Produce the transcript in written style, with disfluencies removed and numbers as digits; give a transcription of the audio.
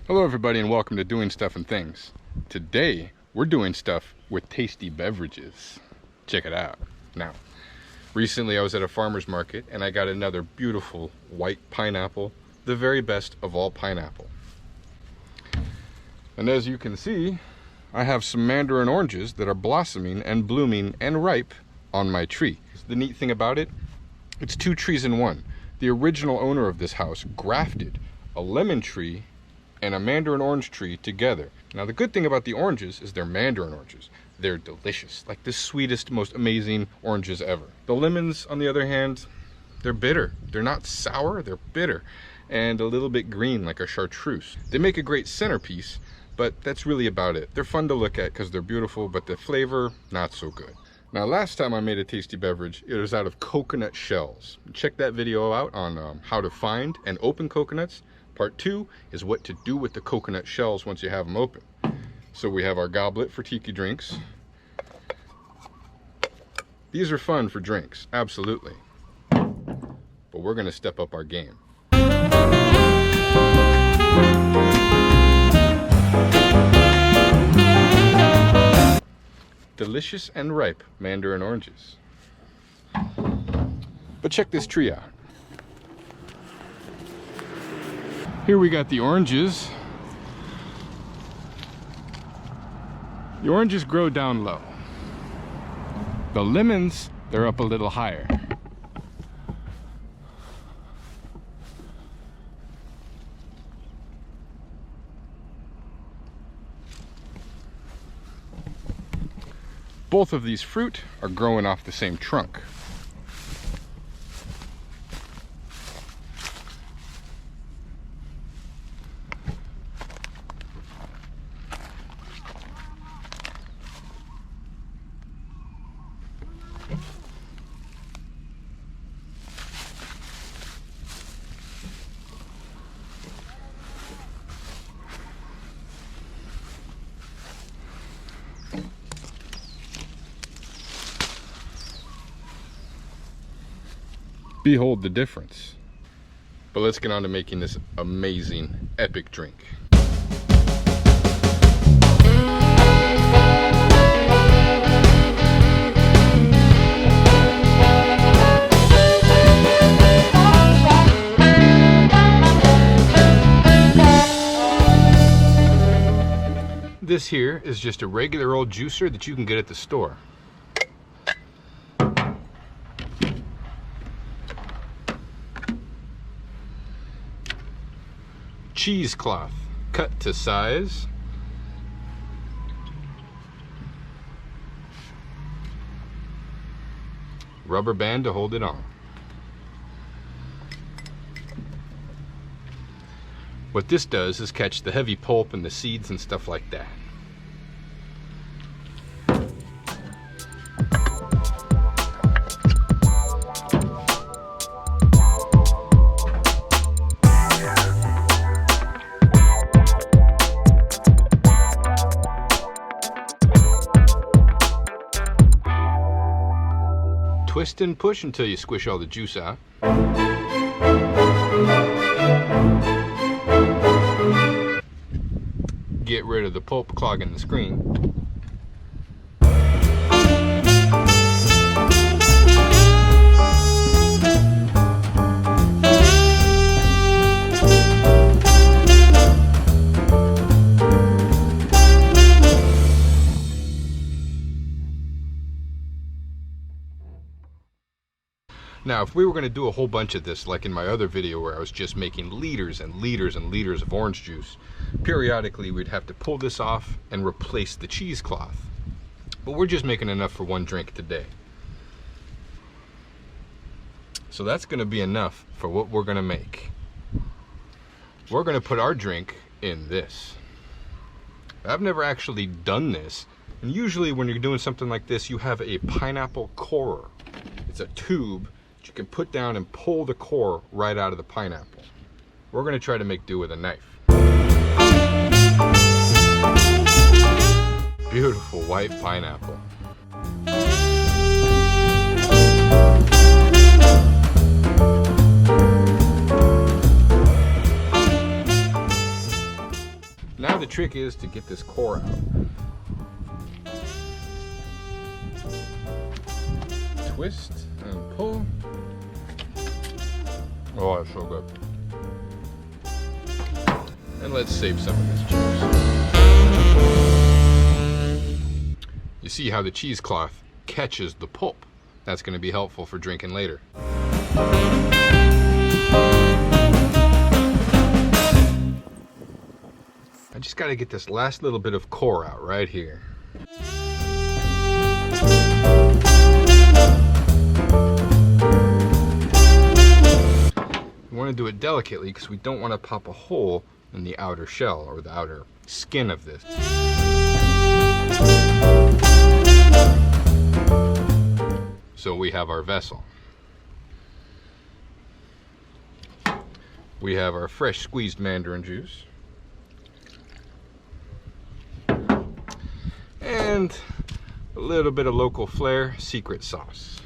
Hello everybody and welcome to Doing Stuff and Things. Today we're doing stuff with tasty beverages. Check it out. Now, recently I was at a farmer's market and I got another beautiful white pineapple, the very best of all pineapple. And as you can see, I have some mandarin oranges that are blossoming and blooming and ripe on my tree. The neat thing about it, it's two trees in one. The original owner of this house grafted a lemon tree and a mandarin orange tree together. Now the good thing about the oranges is they're mandarin oranges. They're delicious, like the sweetest, most amazing oranges ever. The lemons, on the other hand, they're bitter. They're not sour, they're bitter, and a little bit green like a chartreuse. They make a great centerpiece, but that's really about it. They're fun to look at because they're beautiful, but the flavor, not so good. Now last time I made a tasty beverage, it was out of coconut shells. Check that video out on how to find and open coconuts. Part 2 is what to do with the coconut shells once you have them open. So we have our goblet for tiki drinks. These are fun for drinks, absolutely. But we're gonna step up our game. Delicious and ripe mandarin oranges. But check this tree out. Here we got the oranges. The oranges grow down low. The lemons, they're up a little higher. Both of these fruit are growing off the same trunk. Behold the difference. But let's get on to making this amazing, epic drink. This here is just a regular old juicer that you can get at the store. Cheesecloth, cut to size. Rubber band to hold it on. What this does is catch the heavy pulp and the seeds and stuff like that. Twist and push until you squish all the juice out. Get rid of the pulp clogging the screen. Now, if we were going to do a whole bunch of this, like in my other video where I was just making liters and liters and liters of orange juice, periodically we'd have to pull this off and replace the cheesecloth. But we're just making enough for one drink today. So that's going to be enough for what we're going to make. We're going to put our drink in this. I've never actually done this. And usually when you're doing something like this, you have a pineapple corer. It's a tube you can put down and pull the core right out of the pineapple. We're going to try to make do with a knife. Beautiful white pineapple. trick is to get this core out. Twist and pull. Oh, that's so good. And let's save some of this juice. You see how the cheesecloth catches the pulp. That's going to be helpful for drinking later. I just got to get this last little bit of core out right here. We want to do it delicately because we don't want to pop a hole in the outer shell or the outer skin of this. So we have our vessel. We have our fresh squeezed mandarin juice. And a little bit of local flair secret sauce.